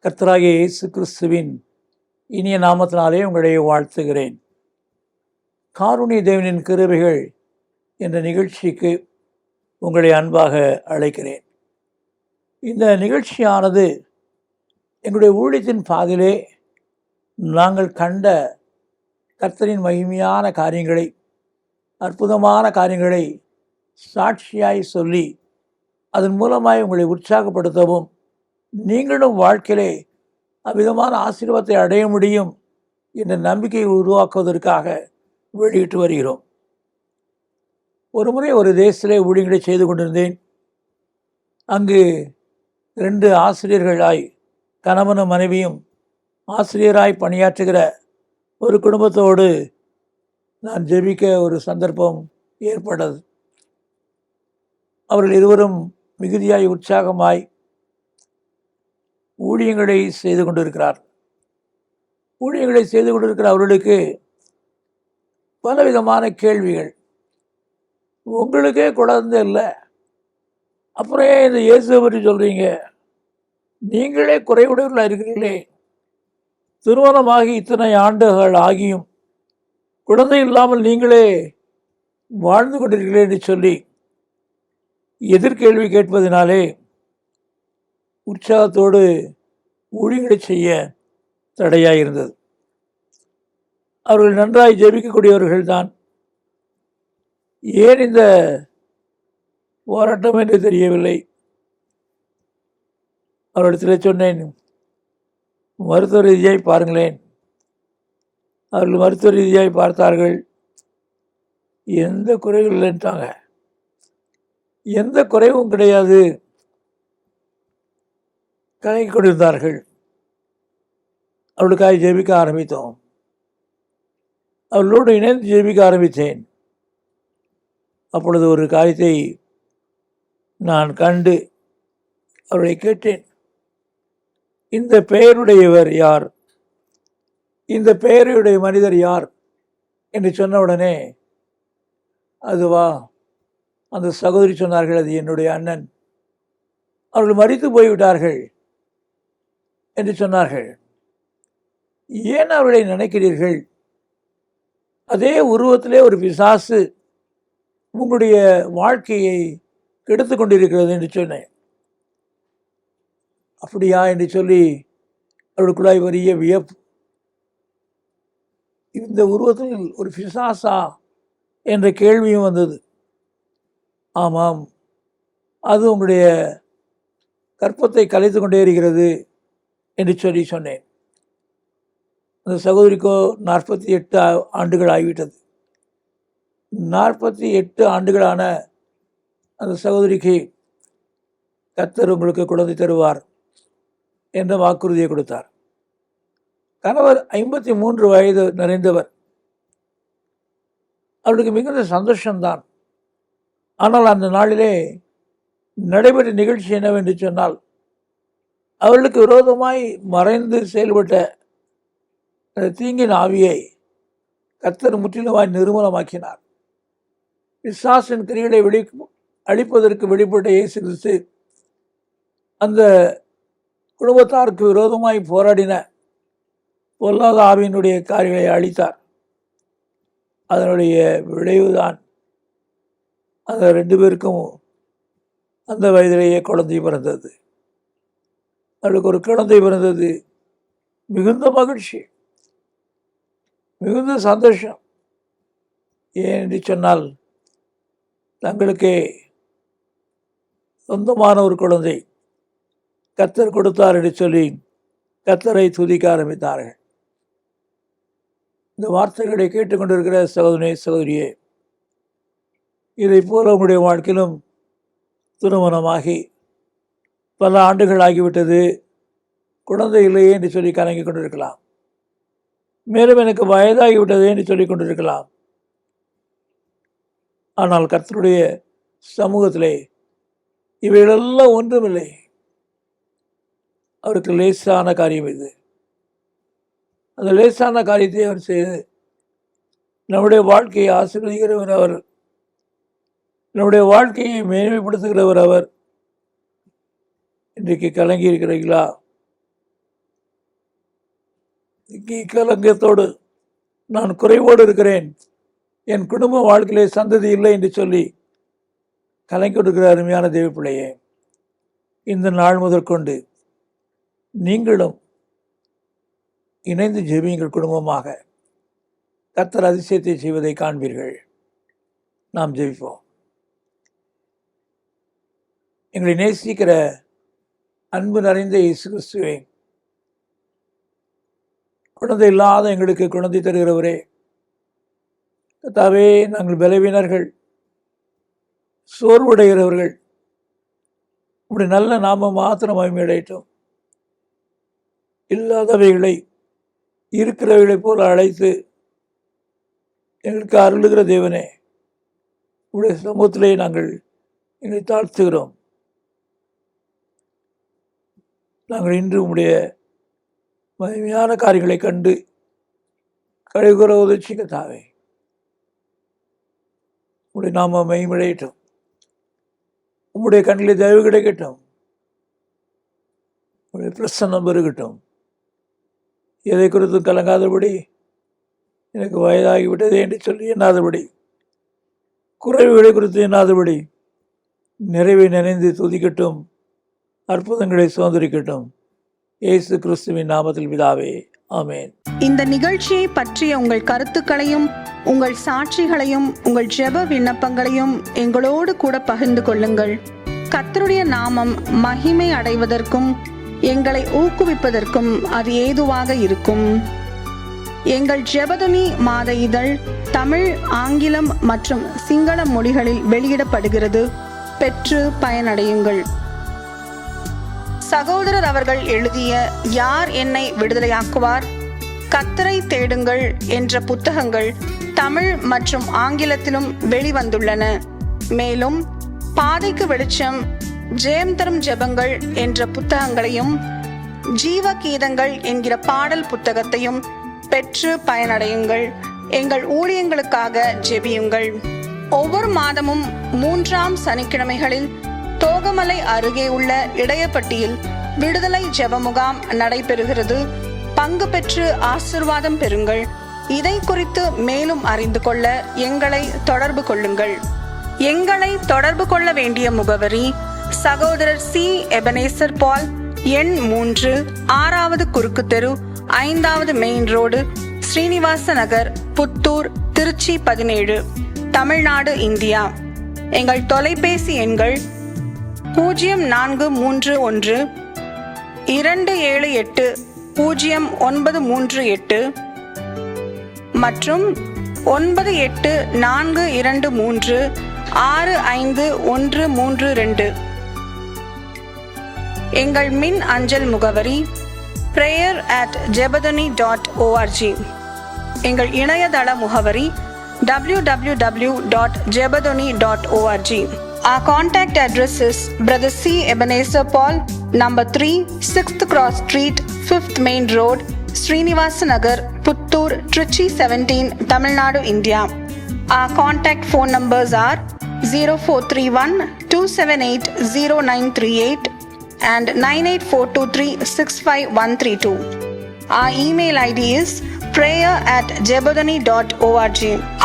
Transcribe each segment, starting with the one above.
கர்த்தராகிய இயேசு கிறிஸ்துவின் இனிய நாமத்தினாலே உங்களை வாழ்த்துகிறேன். காருண்ய தேவனின் கிருபைகள் என்ற நிகழ்ச்சிக்கு உங்களை அன்பாக அழைக்கிறேன். இந்த நிகழ்ச்சியானது எங்களுடைய ஊழியத்தின் பாதிலே நாங்கள் கண்ட கர்த்தரின் மகிமையான காரியங்களை, அற்புதமான காரியங்களை சாட்சியாய் சொல்லி அதன் மூலமாய் உங்களை உற்சாகப்படுத்தவும், நீங்களும் வாழ்க்கையிலே அவ்விதமான ஆசீர்வாதத்தை அடைய முடியும் என்ற நம்பிக்கையை உருவாக்குவதற்காக வெளியிட்டு வருகிறோம். ஒரு முறை ஒரு தேசத்திலே ஊழியங்களை செய்து கொண்டிருந்தேன். அங்கு 2 ஆசிரியர்களாய், கணவனும் மனைவியும் ஆசிரியராய் பணியாற்றுகிற ஒரு குடும்பத்தோடு நான் ஜெபிக்க ஒரு சந்தர்ப்பம் ஏற்பட்டது. அவர்கள் இருவரும் மிகுதியாய் உற்சாகமாய் ஊழியங்களை செய்து கொண்டிருக்கிறார். ஊழியங்களை செய்து கொண்டிருக்கிற அவர்களுக்கு பலவிதமான கேள்விகள். உங்களுக்கே குழந்தை இல்லை, அப்புறம் ஏன் இந்த இயேசுவை பற்றி சொல்கிறீங்க? நீங்களே குறைவுடையவர்களாக இருக்கிறீர்களே, திருமணமாகி இத்தனை ஆண்டுகள் ஆகியும் குழந்தை இல்லாமல் நீங்களே வாழ்ந்து கொண்டிருக்கிறீர்களே என்று சொல்லி எதிர்கேள்வி கேட்பதினாலே உற்சாகத்தோடு ஊழியங்களை செய்ய தடையாக இருந்தது. அவர்கள் நன்றாய் ஜெபிக்கக்கூடியவர்கள் தான். ஏன் இந்த போராட்டம் என்று தெரியவில்லை. அவரிடத்தில் சொன்னேன், மருத்துவ ரீதியாய் பாருங்களேன். அவர்கள் மருத்துவ ரீதியாய் பார்த்தார்கள். எந்த குறைவும் இல்லைன்ட்டாங்க. எந்த குறைவும் கிடையாது. கலங்கி கொண்டிருந்தார்கள். அவர்களுக்காக ஜெபிக்க ஆரம்பித்தோம். அவர்களோடு இணைந்து ஜெபிக்க ஆரம்பித்தேன். அப்பொழுது ஒரு காரியத்தை நான் கண்டு அவர்களை கேட்டேன், இந்த பெயருடையவர் யார்? இந்த பெயருடைய மனிதர் யார் என்று சொன்ன உடனே, அதுவா, அந்த சகோதரி சொன்னார்கள், அது என்னுடைய அண்ணன், அவர்கள் மரித்து போய்விட்டார்கள் என்று சொன்னார்கள். ஏன் அவர்களை நினைக்கிறீர்கள்? அதே உருவத்திலே ஒரு பிசாசு உங்களுடைய வாழ்க்கையை கெடுத்து கொண்டிருக்கிறது என்று சொன்னேன். அப்படியா என்று சொல்லி அவர்களுக்குள்ளாய் வரிய வியப்பு. இந்த உருவத்தில் ஒரு பிசாசா என்ற கேள்வியும் வந்தது. ஆமாம், அது உங்களுடைய கற்பத்தை கலைத்து கொண்டே இருக்கிறது என்று சொல்லி சொன்னேன். அந்த சகோதரிக்கோ 48 ஆண்டுகள் ஆகிவிட்டது. 48 ஆண்டுகளான அந்த சகோதரிக்கு கர்த்தர் உங்களுக்கு குழந்தை தருவார் என்ற வாக்குறுதியை கொடுத்தார். கணவர் 53 வயது நிறைந்தவர். அவருக்கு மிகுந்த சந்தோஷம்தான். ஆனால் அந்த நாளிலே நடைபெற்ற நிகழ்ச்சி என்னவென்று சொன்னால், அவர்களுக்கு விரோதமாய் மறைந்து செயல்பட்ட தீங்கின் ஆவியை கர்த்தர் முற்றிலுமாய் நிர்மூலமாக்கினார். பிசாசின் கிரிகளை அழிப்பதற்கு வெளிப்பட்ட இயேசு கிறிஸ்து அந்த குடும்பத்தாருக்கு விரோதமாய் போராடின பொல்லாத ஆவியினுடைய காரியங்களை அழித்தார். அதனுடைய விளைவுதான் அந்த 2 பேருக்கும் அந்த வயதிலேயே குழந்தை பிறந்தது. அவளுக்கு ஒரு குழந்தை பிறந்தது. மிகுந்த மகிழ்ச்சி, மிகுந்த சந்தோஷம். ஏன் என்று சொன்னால், தங்களுக்கே சொந்தமான ஒரு குழந்தை கர்த்தர் கொடுத்தார் என்று சொல்லி கர்த்தரை துதிக்க ஆரம்பித்தார்கள். இந்த வார்த்தைகளை கேட்டுக்கொண்டிருக்கிற சகோதரனே, சகோதரியே, இதை போல உங்களுடைய வாழ்க்கையிலும் திருமணமாகி பல ஆண்டுகள் ஆகிவிட்டது, குழந்தை இல்லையே என்று சொல்லி கலங்கி கொண்டிருக்கலாம். மேலும் எனக்கு வயதாகிவிட்டது என்று சொல்லிக் கொண்டிருக்கலாம். ஆனால் கர்த்தருடைய சமூகத்திலே இவைகளெல்லாம் ஒன்றுமில்லை. அவருக்கு லேசான காரியம் இது. அந்த லேசான காரியத்தை அவர் செய்து நம்முடைய வாழ்க்கையை ஆசீர்வதிக்கிறவர் அவர். நம்முடைய வாழ்க்கையை மேன்மைப்படுத்துகிறவர் அவர். இன்றைக்கு கலங்கி இருக்கிறீர்களா? கலங்கத்தோடு நான் குறைவோடு இருக்கிறேன், என் குடும்ப வாழ்க்கையிலே சந்ததி இல்லை என்று சொல்லி கலங்கி கொடுக்கிற அருமையான தேவ பிள்ளையே, இந்த நாள் முதற்கொண்டு நீங்களும் இணைந்து ஜெபியுங்கள். குடும்பமாக கர்த்தர் அதிசயத்தை செய்வதை காண்பீர்கள். நாம் ஜெபிப்போம். எங்களை நேசிக்கிற அன்பு நிறைந்த இயேசு கிறிஸ்துவே, குழந்தை இல்லாத எங்களுக்கு குழந்தை தருகிறவரே, கர்த்தாவே, நாங்கள் பலவீனர்கள், சோர்வுடைகிறவர்கள், உடைய நல்ல நாம மாத்திரம் மகிமையடையட்டும். இல்லாதவைகளை இருக்கிறவைகளை போல அழைத்து எங்களுக்கு அருளுகிற தேவனே, உடைய சமூகத்திலே நாங்கள் எங்களை தாழ்த்துகிறோம். நாங்கள் இன்று உடைய மகிமையான காரியங்களை கண்டு கழிவுகிற உதவி கர்த்தாவே, உடைய நாம மகிமையடையட்டும். உம்முடைய கண்ணிலே தயவு கிடைக்கட்டும். உடைய பிரசன்னம் பெருகட்டும். எதை குறித்தும் கலங்காதபடி, எனக்கு வயதாகிவிட்டது என்று சொல்லி எண்ணாதபடி, குறைவுகளை குறித்து எண்ணாதபடி, நிறைவை நினைந்து துதிக்கட்டும். அற்புதங்களை சுதந்திரிக்கட்டும். இயேசு கிறிஸ்துவின் நாமத்தில் பிதாவே, ஆமென். இந்த நிகழ்ச்சியை பற்றிய உங்கள் கருத்துக்களையும் உங்கள் சாட்சிகளையும் உங்கள் ஜெப விண்ணப்பங்களையும் எங்களோடு கூட பகிர்ந்து கொள்ளுங்கள். கர்த்தருடைய நாமம் மகிமை அடைவதற்கும் எங்களை ஊக்குவிப்பதற்கும் அது ஏதுவாக இருக்கும். எங்கள் ஜெபதுனி மாத இதழ் தமிழ், ஆங்கிலம் மற்றும் சிங்கள மொழிகளில் வெளியிடப்படுகிறது. பெற்று பயனடையுங்கள். சகோதரர் அவர்கள் எழுதிய யார் என்னை விடுதலையாக்குவார், கர்த்தரை தேடுங்கள் என்ற புத்தகங்கள் தமிழ் மற்றும் ஆங்கிலத்திலும் வெளிவந்துள்ளன. மேலும் பாதைக்கு வெளிச்சம், ஜெயம் தரும் ஜெபங்கள் என்ற புத்தகங்களையும் ஜீவ கீதங்கள் என்கிற பாடல் புத்தகத்தையும் பெற்று பயனடையுங்கள். எங்கள் ஊழியங்களுக்காக ஜெபியுங்கள். ஒவ்வொரு மாதமும் 3ஆம் சனிக்கிழமைகளில் தோகமலை அருகே உள்ள இடையப்பட்டியில் விடுதலை ஜெப முகாம் நடைபெறுகிறது. பங்கு பெற்று ஆசீர்வாதம் பெறுங்கள். இதை குறித்து மேலும் அறிந்து கொள்ள எங்களை தொடர்பு கொள்ளுங்கள். எங்களை தொடர்பு கொள்ள வேண்டிய முகவரி: சகோதரர் சி. எபனேசர் பால், எண் 3, 6வது குறுக்கு தெரு, 5வது மெயின் ரோடு, ஸ்ரீனிவாச நகர், புத்தூர், திருச்சி 17, தமிழ்நாடு, இந்தியா. எங்கள் தொலைபேசி எண்கள் 0431 278 0938 மற்றும் 9842 65132. எங்கள் மின் அஞ்சல் முகவரி prayer@jebadani.org. எங்கள் இணையதள முகவரி www.jebadani.org. Our contact address is Brother C. Ebenezer Paul, number 3, 6th Cross Street, 5th Main Road, Srinivasa Nagar, Puttur, Trichy 17, Tamil Nadu, India. Our contact phone numbers are 0431 278 0938 and 98423 Our email ID is prayer@jebadani.org.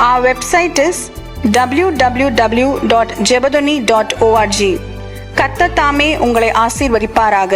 Our website is www.jebadani.org. கர்த்தர் தாமே உங்களை ஆசீர்வதிப்பாராக.